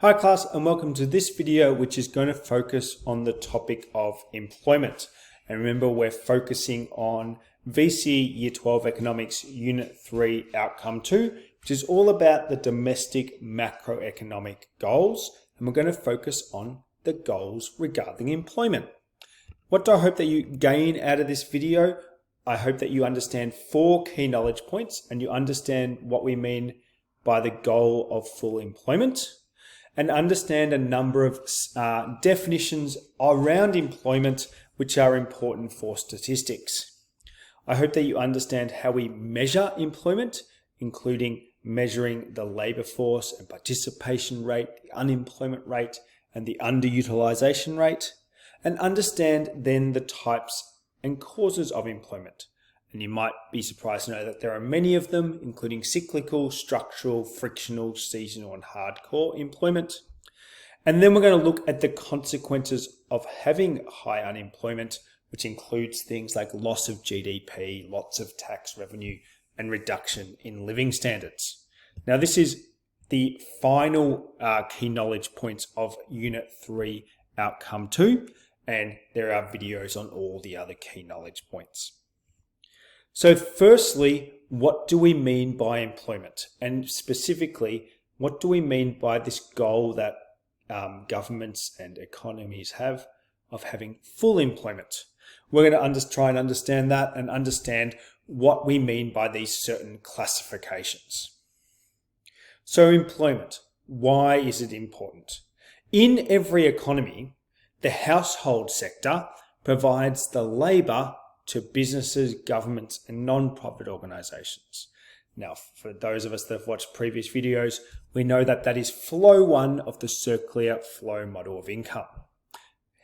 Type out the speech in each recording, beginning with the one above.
Hi class, and welcome to this video which is going to focus on the topic of employment. And remember, we're focusing on VCE Year 12 Economics Unit 3 Outcome 2, which is all about the domestic macroeconomic goals, and we're going to focus on the goals regarding employment. What do I hope that you gain out of this video? I hope that you understand 4 key knowledge points and you understand what we mean by the goal of full employment, and understand a number of definitions around employment which are important for statistics. I hope that you understand how we measure employment, including measuring the labour force and participation rate, the unemployment rate, and the underutilisation rate, and understand then the types and causes of employment. And you might be surprised to know that there are many of them, including cyclical, structural, frictional, seasonal, and hardcore employment. And then we're going to look at the consequences of having high unemployment, which includes things like loss of GDP, lots of tax revenue, and reduction in living standards. Now, this is the final key knowledge points of Unit 3 Outcome 2, and there are videos on all the other key knowledge points. So firstly, what do we mean by employment? And specifically, what do we mean by this goal that governments and economies have of having full employment? We're going to try and understand that and understand what we mean by these certain classifications. So employment, why is it important? In every economy, the household sector provides the labour to businesses, governments, and non-profit organisations. Now, for those of us that have watched previous videos, we know that that is flow 1 of the circular flow model of income.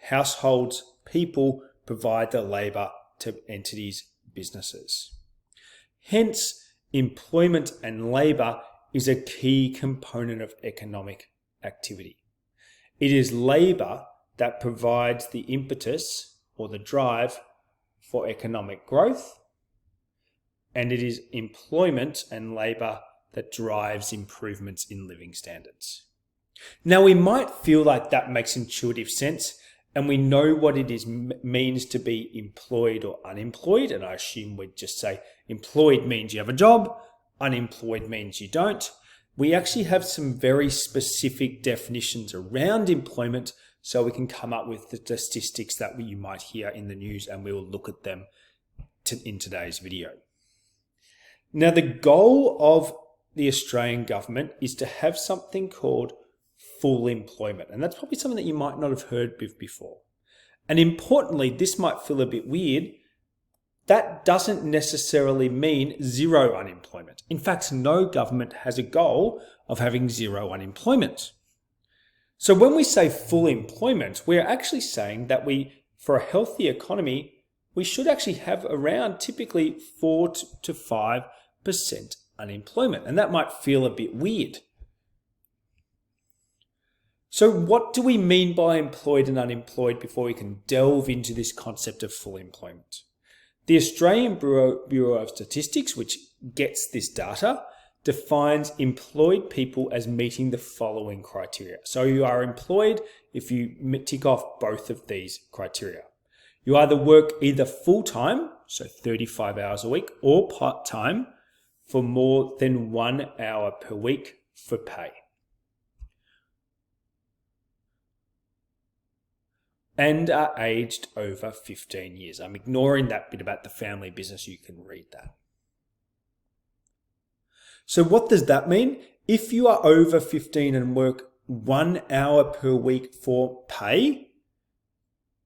Households, people provide the labour to entities, businesses. Hence, employment and labour is a key component of economic activity. It is labour that provides the impetus or the drive for economic growth, and it is employment and labour that drives improvements in living standards. Now, we might feel like that makes intuitive sense, and we know what it means to be employed or unemployed, and I assume we'd just say employed means you have a job, unemployed means you don't. We actually have some very specific definitions around employment, so we can come up with the statistics that you might hear in the news, and we will look at them in today's video. Now, the goal of the Australian government is to have something called full employment, and that's probably something that you might not have heard before. And importantly, this might feel a bit weird. That doesn't necessarily mean zero unemployment. In fact, no government has a goal of having zero unemployment. So when we say full employment, we're actually saying that for a healthy economy, we should actually have around typically 4 to 5% unemployment. And that might feel a bit weird. So what do we mean by employed and unemployed before we can delve into this concept of full employment? The Australian Bureau of Statistics, which gets this data, defines employed people as meeting the following criteria. So you are employed if you tick off both of these criteria. You either work either full-time, so 35 hours a week, or part-time for more than 1 hour per week for pay. And are aged over 15 years. I'm ignoring that bit about the family business. You can read that. So what does that mean? If you are over 15 and work 1 hour per week for pay,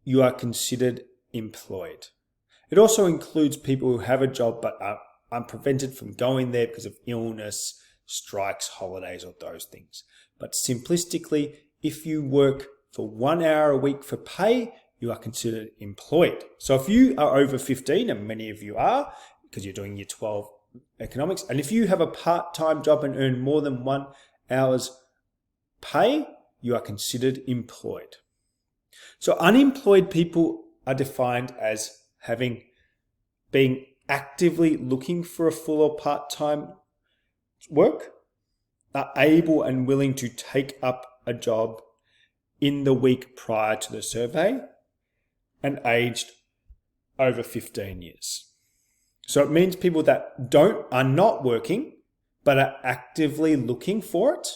you are considered employed. It also includes people who have a job but are prevented from going there because of illness, strikes, holidays, or those things. But simplistically, if you work for 1 hour a week for pay, you are considered employed. So if you are over 15, and many of you are, because you're doing Year 12 Economics, and if you have a part-time job and earn more than 1 hour's pay, you are considered employed. So unemployed people are defined as being actively looking for a full or part-time work, are able and willing to take up a job in the week prior to the survey and aged over 15 years. So it means people that are not working but are actively looking for it,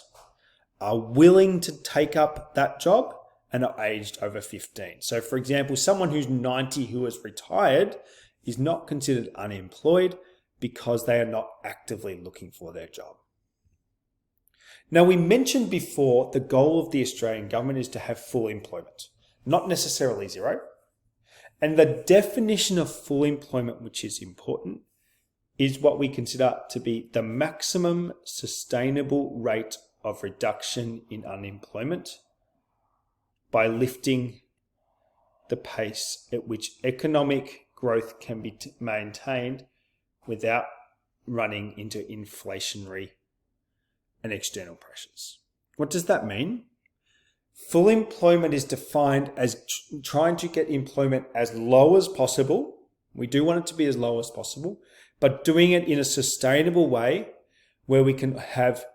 are willing to take up that job, and are aged over 15. So for example, someone who's 90 who is retired is not considered unemployed because they are not actively looking for their job. Now, we mentioned before the goal of the Australian government is to have full employment, not necessarily zero. And the definition of full employment, which is important, is what we consider to be the maximum sustainable rate of reduction in unemployment by lifting the pace at which economic growth can be maintained without running into inflationary and external pressures. What does that mean? Full employment is defined as trying to get employment as low as possible. We do want it to be as low as possible, but doing it in a sustainable way where we can have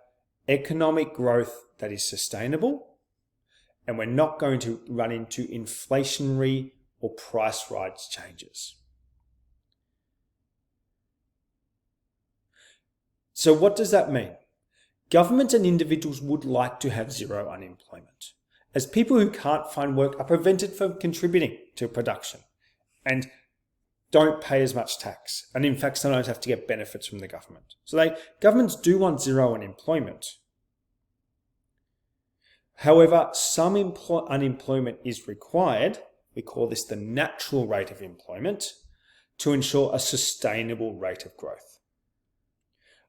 economic growth that is sustainable, and we're not going to run into inflationary or price rise changes. So what does that mean? Governments and individuals would like to have zero unemployment, as people who can't find work are prevented from contributing to production and don't pay as much tax, and in fact sometimes have to get benefits from the government. So governments do want zero unemployment. However, some unemployment is required, we call this the natural rate of employment, to ensure a sustainable rate of growth,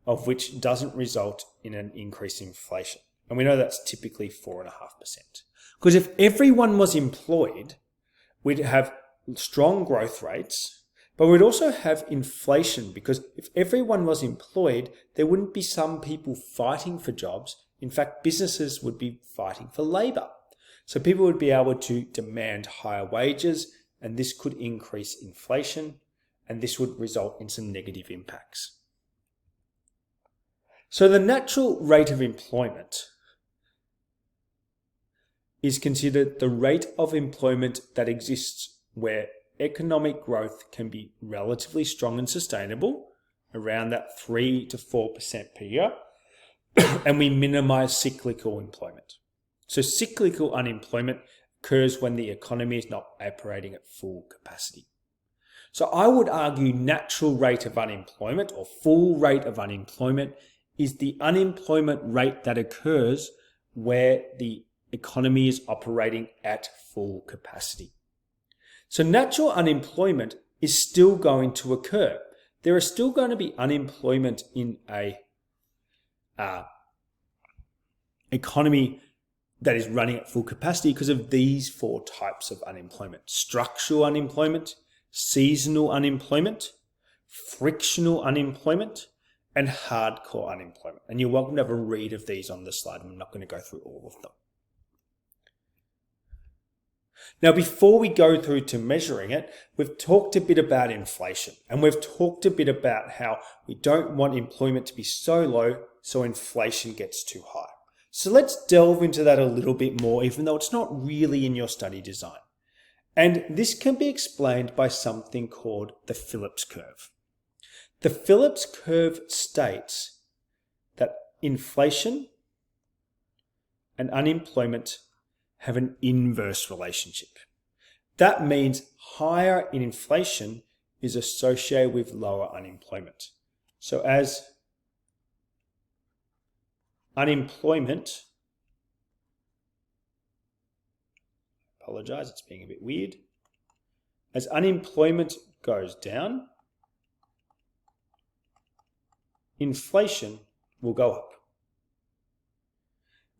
of which doesn't result in an increase in inflation. And we know that's typically 4.5%. Because if everyone was employed, we'd have strong growth rates, but we'd also have inflation, because if everyone was employed, there wouldn't be some people fighting for jobs. In fact, businesses would be fighting for labour. So people would be able to demand higher wages, and this could increase inflation, and this would result in some negative impacts. So the natural rate of employment is considered the rate of employment that exists where economic growth can be relatively strong and sustainable, around that 3 to 4% per year, and we minimize cyclical employment. So cyclical unemployment occurs when the economy is not operating at full capacity. So I would argue natural rate of unemployment or full rate of unemployment is the unemployment rate that occurs where the economy is operating at full capacity. So natural unemployment is still going to occur. There is still going to be unemployment in a economy that is running at full capacity because of these 4 types of unemployment: structural unemployment, seasonal unemployment, frictional unemployment, and hardcore unemployment. And you're welcome to have a read of these on the slide. I'm not going to go through all of them. Now, before we go through to measuring it, we've talked a bit about inflation, and we've talked a bit about how we don't want employment to be so low so inflation gets too high. So let's delve into that a little bit more, even though it's not really in your study design. And this can be explained by something called the Phillips curve. The Phillips curve states that inflation and unemployment have an inverse relationship. That means higher in inflation is associated with lower unemployment. So as unemployment, apologize, it's being a bit weird. As unemployment goes down, inflation will go up.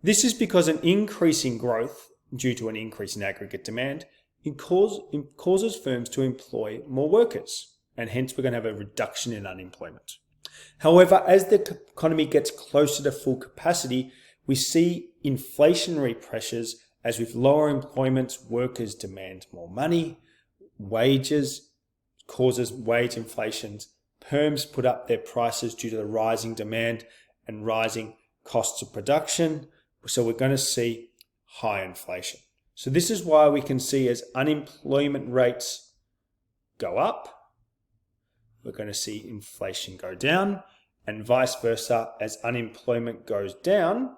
This is because an increase in growth due to an increase in aggregate demand causes firms to employ more workers, and hence we're going to have a reduction in unemployment. However, as the economy gets closer to full capacity, we see inflationary pressures as with lower employment, workers demand more money, wages causes wage inflations, firms put up their prices due to the rising demand and rising costs of production. So we're going to see high inflation. So this is why we can see as unemployment rates go up, we're going to see inflation go down, and vice versa, as unemployment goes down,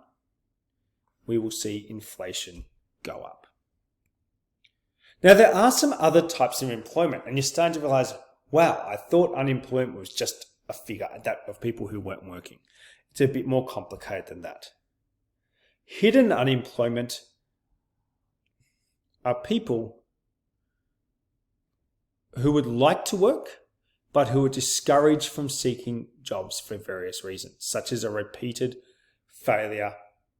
we will see inflation go up. Now, there are some other types of employment, and you're starting to realize, wow, I thought unemployment was just a figure that of people who weren't working. It's a bit more complicated than that. Hidden unemployment are people who would like to work, but who are discouraged from seeking jobs for various reasons, such as a repeated failure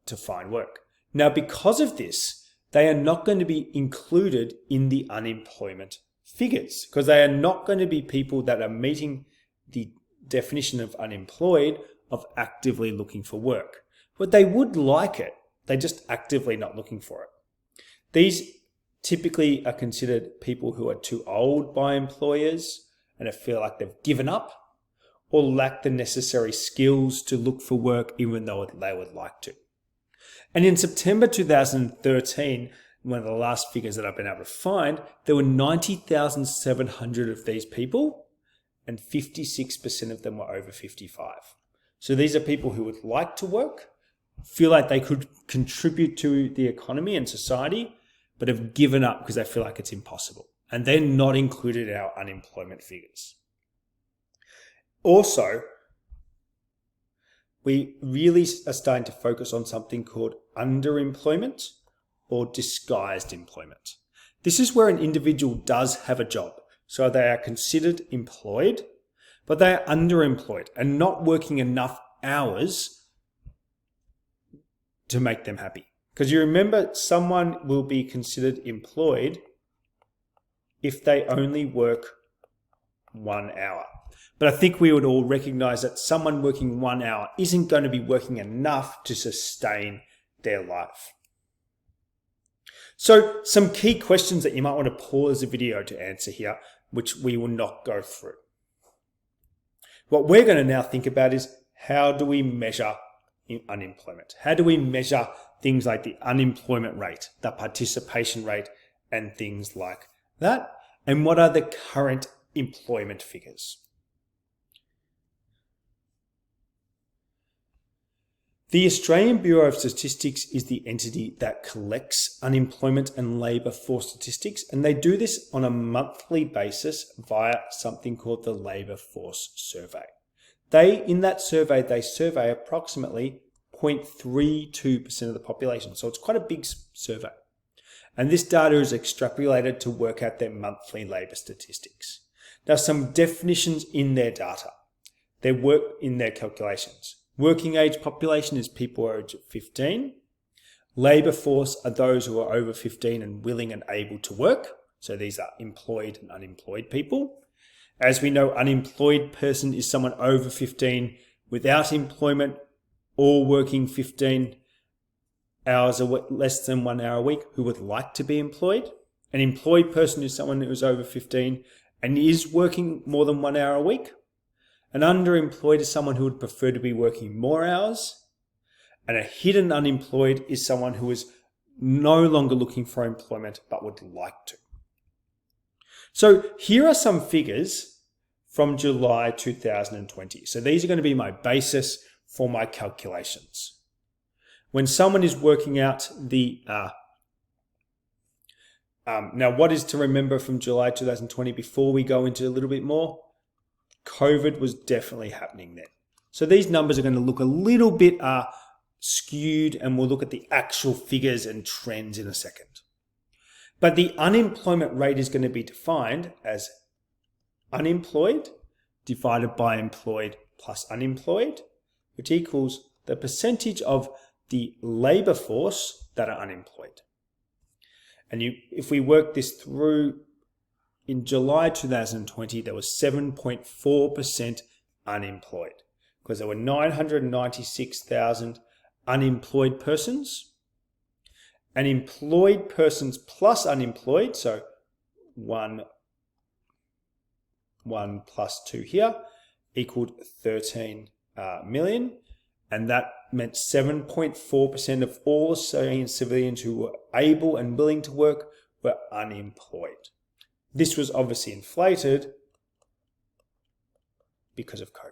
to find work. Now, because of this, they are not going to be included in the unemployment figures because they are not going to be people that are meeting the definition of unemployed of actively looking for work. But they would like it, they're just actively not looking for it. These typically are considered people who are too old by employers and feel like they've given up or lack the necessary skills to look for work even though they would like to. And in September 2013, one of the last figures that I've been able to find, there were 90,700 of these people and 56% of them were over 55. So these are people who would like to work, feel like they could contribute to the economy and society, but have given up because they feel like it's impossible. And they're not included in our unemployment figures. Also, we really are starting to focus on something called underemployment or disguised employment. This is where an individual does have a job. So they are considered employed, but they are underemployed and not working enough hours to make them happy. Because you remember, someone will be considered employed if they only work 1 hour. But I think we would all recognize that someone working 1 hour isn't going to be working enough to sustain their life. So some key questions that you might want to pause the video to answer here, which we will not go through. What we're going to now think about is, how do we measure unemployment? How do we measure things like the unemployment rate, the participation rate, and things like that? And what are the current employment figures? The Australian Bureau of Statistics is the entity that collects unemployment and labour force statistics, and they do this on a monthly basis via something called the Labour Force Survey. In that survey, they survey approximately 0.32% of the population, so it's quite a big survey. And this data is extrapolated to work out their monthly labour statistics. Now, some definitions in their data. They work in their calculations. Working age population is people over 15. Labour force are those who are over 15 and willing and able to work. So these are employed and unemployed people. As we know, unemployed person is someone over 15 without employment or working 15 hours or less than 1 hour a week who would like to be employed. An employed person is someone who is over 15 and is working more than 1 hour a week. An underemployed is someone who would prefer to be working more hours. And a hidden unemployed is someone who is no longer looking for employment but would like to. So here are some figures from July 2020. So these are going to be my basis for my calculations. When someone is working out the... now, what is to remember from July 2020 before we go into a little bit more? COVID was definitely happening then. So these numbers are going to look a little bit skewed, and we'll look at the actual figures and trends in a second. But the unemployment rate is going to be defined as unemployed divided by employed plus unemployed, which equals the percentage of the labour force that are unemployed. And if we work this through, in July 2020, there was 7.4% unemployed because there were 996,000 unemployed persons, and employed persons plus unemployed, so 1 plus 2 here, equaled 13 million, and that meant 7.4% of all Australian civilians who were able and willing to work were unemployed. This was obviously inflated because of COVID.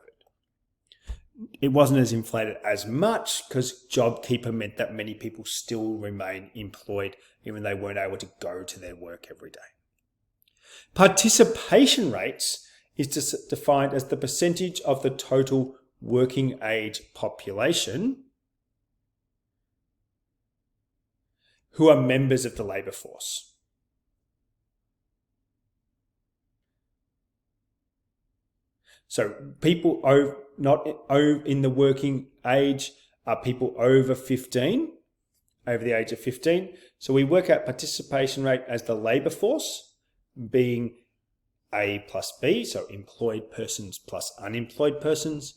It wasn't as inflated as much because JobKeeper meant that many people still remain employed even though they weren't able to go to their work every day. Participation rates is defined as the percentage of the total working age population who are members of the labour force. So people not in the working age are people over 15, over the age of 15. So we work out participation rate as the labour force being A plus B, so employed persons plus unemployed persons,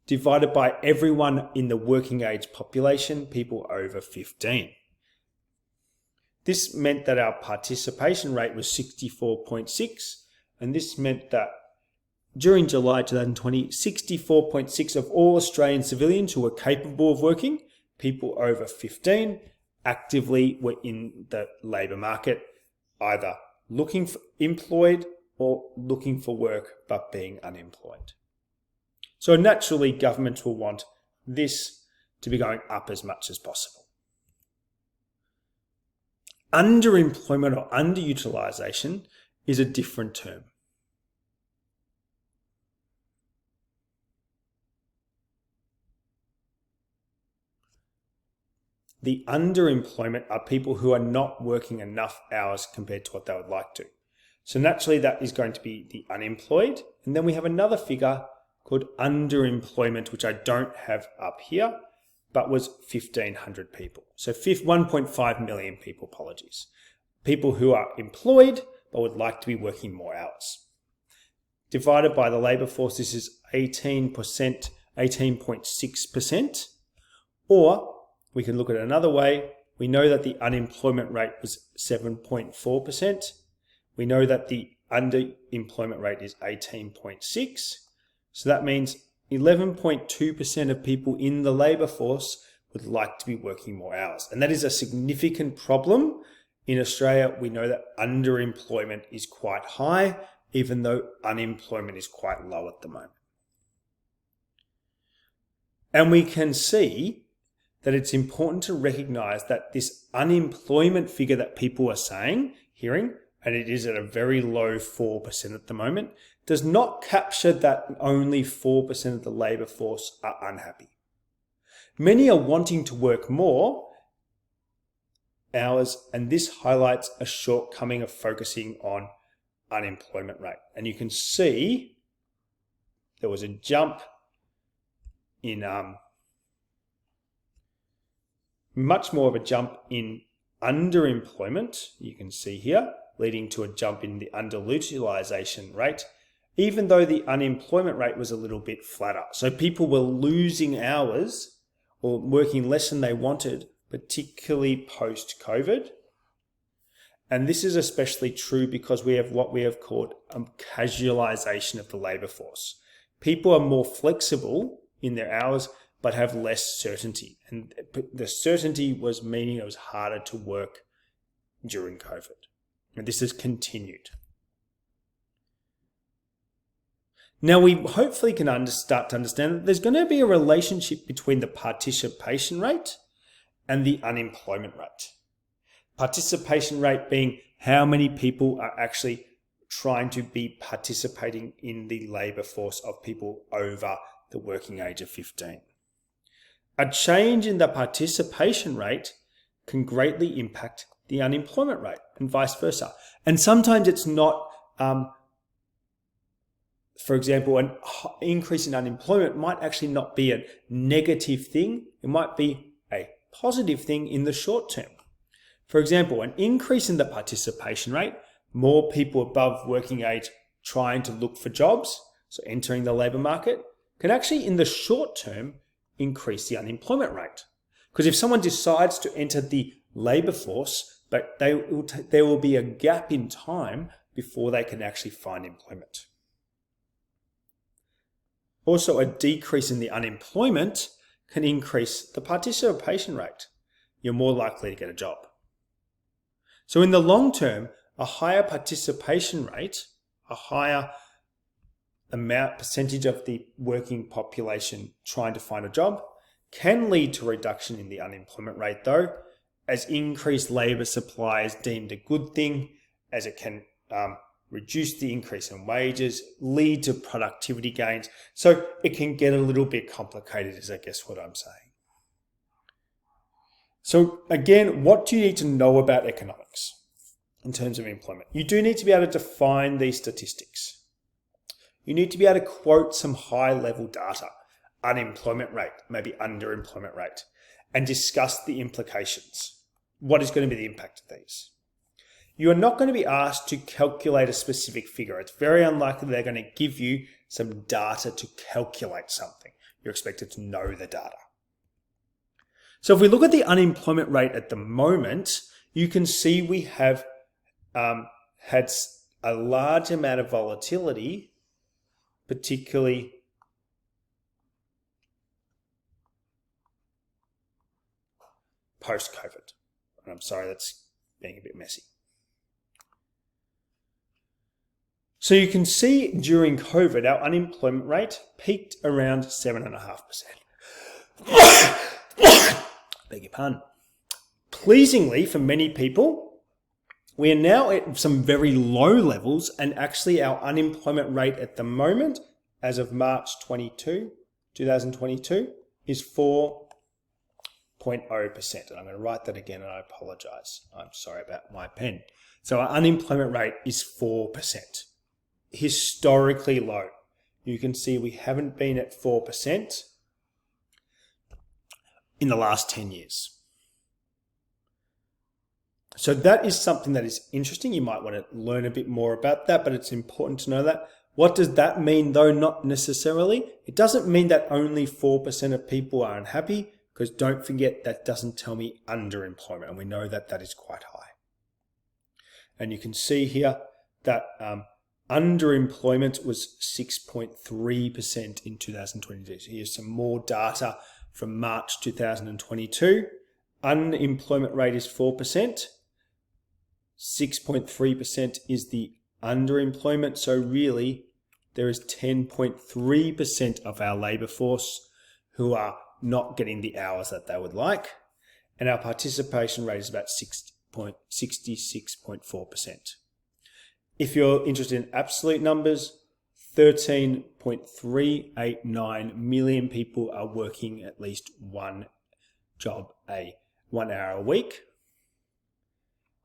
divided by everyone in the working age population, people over 15. This meant that our participation rate was 64.6, and this meant that during July 2020, 64.6% of all Australian civilians who were capable of working, people over 15, actively were in the labour market, either looking for employed or looking for work but being unemployed. So naturally, governments will want this to be going up as much as possible. Underemployment or underutilisation is a different term. The underemployment are people who are not working enough hours compared to what they would like to. So naturally, that is going to be the unemployed. And then we have another figure called underemployment, which I don't have up here, but was 1,500 people. So 1.5 million people, apologies. People who are employed, but would like to be working more hours. Divided by the labour force, this is 18.6%. Or we can look at it another way. We know that the unemployment rate was 7.4%. We know that the underemployment rate is 18.6%. So that means 11.2% of people in the labour force would like to be working more hours. And that is a significant problem. In Australia, we know that underemployment is quite high, even though unemployment is quite low at the moment. And we can see that it's important to recognise that this unemployment figure that people are hearing, and it is at a very low 4% at the moment, does not capture that only 4% of the labour force are unhappy. Many are wanting to work more hours, and this highlights a shortcoming of focusing on unemployment rate. And you can see there was a jump in much more of a jump in underemployment, you can see here, leading to a jump in the underutilisation rate, even though the unemployment rate was a little bit flatter. So people were losing hours or working less than they wanted, particularly post-COVID. And this is especially true because we have what we have called casualisation of the labour force. People are more flexible in their hours, but have less certainty. And the certainty was meaning it was harder to work during COVID. And this has continued. Now we hopefully can start to understand that there's going to be a relationship between the participation rate and the unemployment rate. Participation rate being how many people are actually trying to be participating in the labour force of people over the working age of 15. A change in the participation rate can greatly impact the unemployment rate and vice versa. And sometimes it's not, for example, an increase in unemployment might actually not be a negative thing. It might be a positive thing in the short term. For example, an increase in the participation rate, more people above working age trying to look for jobs, so entering the labour market, can actually in the short term increase the unemployment rate. Because if someone decides to enter the labour force, but there will be a gap in time before they can actually find employment. Also, a decrease in the unemployment can increase the participation rate. You're more likely to get a job. So in the long term, a higher participation rate, a higher percentage of the working population trying to find a job can lead to a reduction in the unemployment rate though, as increased labour supply is deemed a good thing, as it can reduce the increase in wages, lead to productivity gains. So it can get a little bit complicated is I guess what I'm saying. So again, what do you need to know about economics in terms of employment? You do need to be able to define these statistics. You need to be able to quote some high-level data, unemployment rate, maybe underemployment rate, and discuss the implications. What is going to be the impact of these? You are not going to be asked to calculate a specific figure. It's very unlikely they're going to give you some data to calculate something. You're expected to know the data. So if we look at the unemployment rate at the moment, you can see we have had a large amount of volatility, particularly post-COVID. And I'm sorry, that's being a bit messy. So you can see during COVID, our unemployment rate peaked around 7.5%. Beg your pardon. Pleasingly, for many people, we are now at some very low levels, and actually our unemployment rate at the moment, as of March 2022, is 4.0%. And I'm going to write that again, and I apologize. I'm sorry about my pen. So our unemployment rate is 4%. Historically low. You can see we haven't been at 4% in the last 10 years. So that is something that is interesting. You might want to learn a bit more about that, but it's important to know that. What does that mean though? Not necessarily. It doesn't mean that only 4% of people are unhappy, because don't forget that doesn't tell me underemployment, and we know that that is quite high. And you can see here that underemployment was 6.3% in 2022. So here's some more data from March 2022. Unemployment rate is 4%. 6.3% is the underemployment. So really, there is 10.3% of our labour force who are not getting the hours that they would like. And our participation rate is about 66.4%. If you're interested in absolute numbers, 13.389 million people are working at least one job 1 hour a week.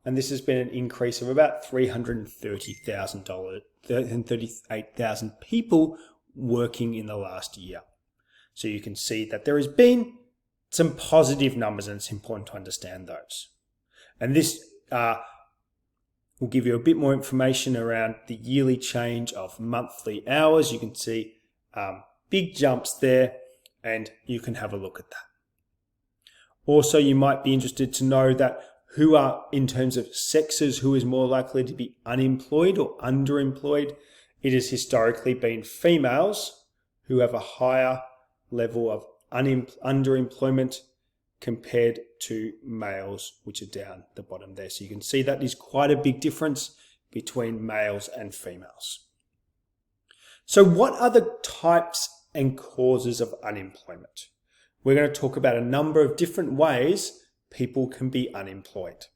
And this has been an increase of about 338,000 people working in the last year. So you can see that there has been some positive numbers, and it's important to understand those. And this will give you a bit more information around the yearly change of monthly hours. You can see big jumps there, and you can have a look at that. Also, you might be interested to know that who are, in terms of sexes, who is more likely to be unemployed or underemployed. It has historically been females who have a higher level of underemployment compared to males, which are down the bottom there. So you can see that is quite a big difference between males and females. So what are the types and causes of unemployment? We're going to talk about a number of different ways people can be unemployed.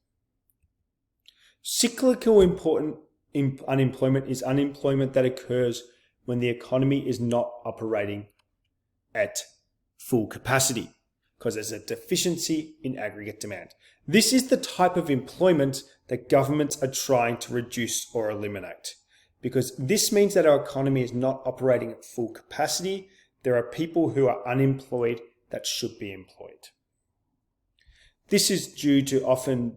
Cyclical unemployment is unemployment that occurs when the economy is not operating at full capacity, because there's a deficiency in aggregate demand. This is the type of employment that governments are trying to reduce or eliminate, because this means that our economy is not operating at full capacity. There are people who are unemployed that should be employed. This is due to often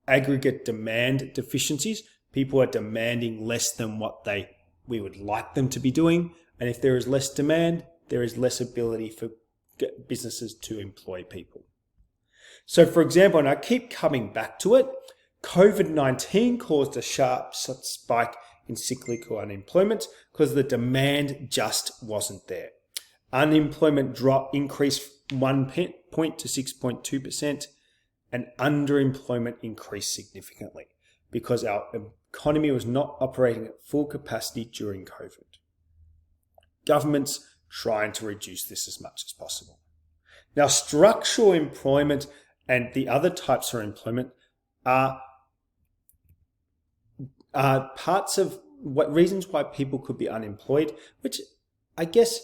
aggregate demand deficiencies. People are demanding less than what we would like them to be doing. And if there is less demand, there is less ability for businesses to employ people. So for example, and I keep coming back to it, COVID-19 caused a sharp spike in cyclical unemployment because the demand just wasn't there. Unemployment increased 1 point to 6.2%, and underemployment increased significantly because our economy was not operating at full capacity during COVID. Governments trying to reduce this as much as possible. Now, structural employment and the other types of employment are parts of reasons why people could be unemployed, which I guess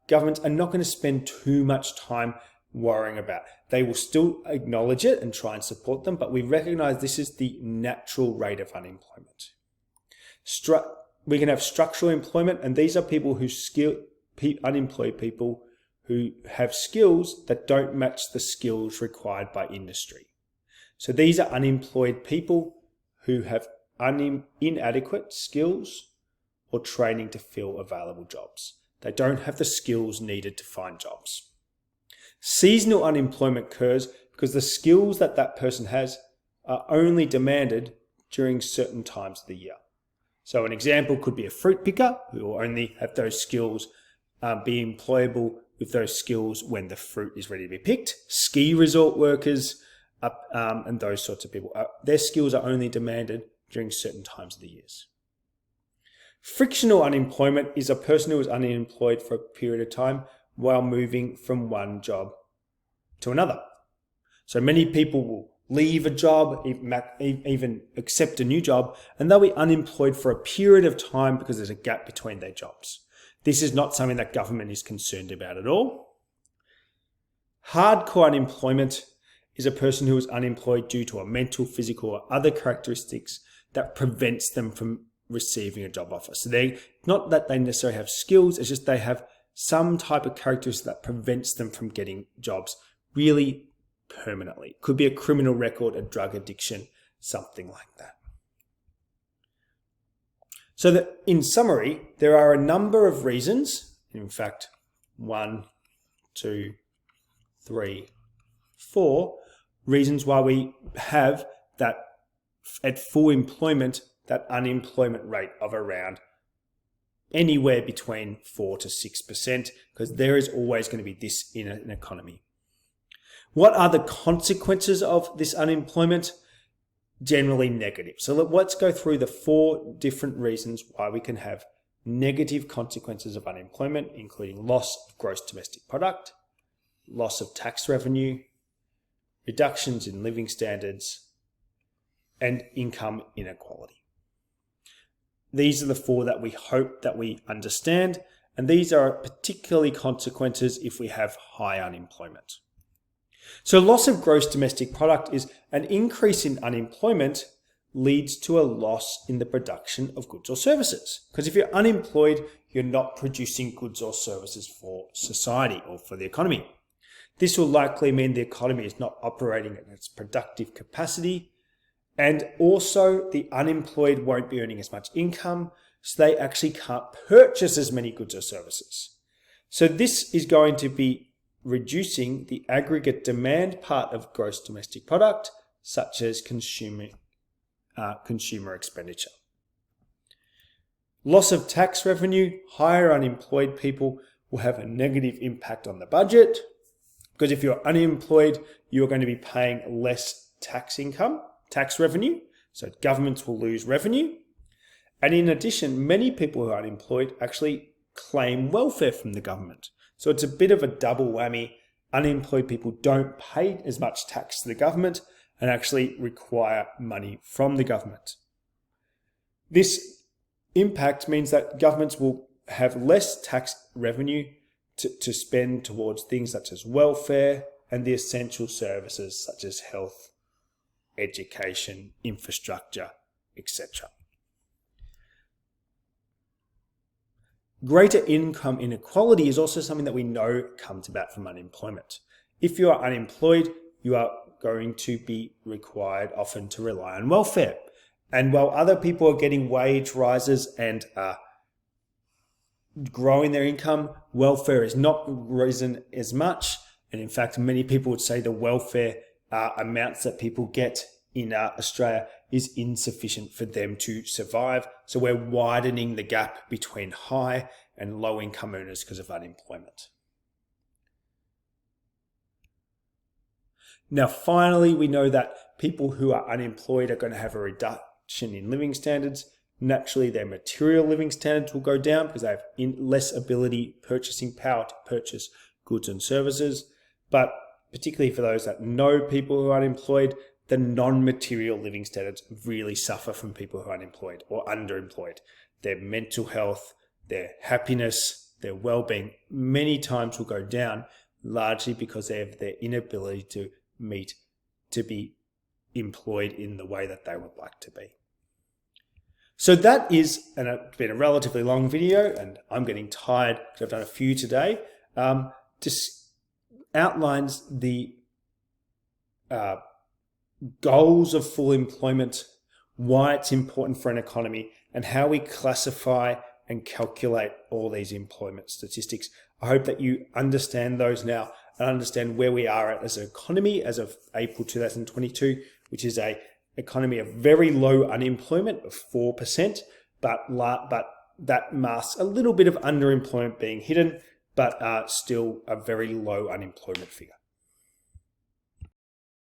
governments are not going to spend too much time worrying about. They will still acknowledge it and try and support them, but we recognize this is the natural rate of unemployment. We can have structural employment, and these are people who unemployed people who have skills that don't match the skills required by industry. So these are unemployed people who have inadequate skills or training to fill available jobs. They don't have the skills needed to find jobs. Seasonal unemployment occurs because the skills that that person has are only demanded during certain times of the year. So an example could be a fruit picker who will only have those skills, be employable with those skills when the fruit is ready to be picked. Ski resort workers and those sorts of people, their skills are only demanded during certain times of the years. Frictional unemployment is a person who is unemployed for a period of time while moving from one job to another. So many people will leave a job, even accept a new job, and they'll be unemployed for a period of time because there's a gap between their jobs. This is not something that government is concerned about at all. Hardcore unemployment is a person who is unemployed due to a mental, physical, or other characteristics that prevents them from receiving a job offer. So not that they necessarily have skills, it's just they have some type of characteristic that prevents them from getting jobs really permanently. Could be a criminal record, a drug addiction, something like that. So that in summary, there are a number of reasons, in fact, 1, 2, 3, 4 reasons why we have that at full employment, that unemployment rate of around anywhere between 4 to 6%, because there is always going to be this in an economy. What are the consequences of this unemployment? Generally negative. So let's go through the 4 different reasons why we can have negative consequences of unemployment, including loss of gross domestic product, loss of tax revenue, reductions in living standards, and income inequality. These are the 4 that we hope that we understand, and these are particularly consequences if we have high unemployment. So loss of gross domestic product is an increase in unemployment leads to a loss in the production of goods or services. Because if you're unemployed, you're not producing goods or services for society or for the economy. This will likely mean the economy is not operating at its productive capacity, and also the unemployed won't be earning as much income, so they actually can't purchase as many goods or services. So this is going to be reducing the aggregate demand part of gross domestic product, such as consumer expenditure. Loss of tax revenue, higher unemployed people will have a negative impact on the budget, because if you're unemployed, you're going to be paying less tax revenue, so governments will lose revenue. And in addition, many people who are unemployed actually claim welfare from the government. So it's a bit of a double whammy. Unemployed people don't pay as much tax to the government and actually require money from the government. This impact means that governments will have less tax revenue to spend towards things such as welfare and the essential services such as health, education, infrastructure, etc. Greater income inequality is also something that we know comes about from unemployment. If you are unemployed, you are going to be required often to rely on welfare. And while other people are getting wage rises and growing their income, welfare is not risen as much. And in fact, many people would say the welfare amounts that people get in Australia is insufficient for them to survive. So we're widening the gap between high and low income earners because of unemployment. Now, finally, we know that people who are unemployed are going to have a reduction in living standards. Naturally, their material living standards will go down because they have less purchasing power to purchase goods and services. But particularly for those that know people who are unemployed, the non-material living standards really suffer from people who are unemployed or underemployed. Their mental health, their happiness, their well-being many times will go down, largely because they have their inability to be employed in the way that they would like to be. So that is, and it's been a relatively long video, and I'm getting tired because I've done a few today, just outlines the goals of full employment, why it's important for an economy, and how we classify and calculate all these employment statistics. I hope that you understand those now and understand where we are at as an economy as of April 2022, which is an economy of very low unemployment of 4%, but that masks a little bit of underemployment being hidden, but still a very low unemployment figure.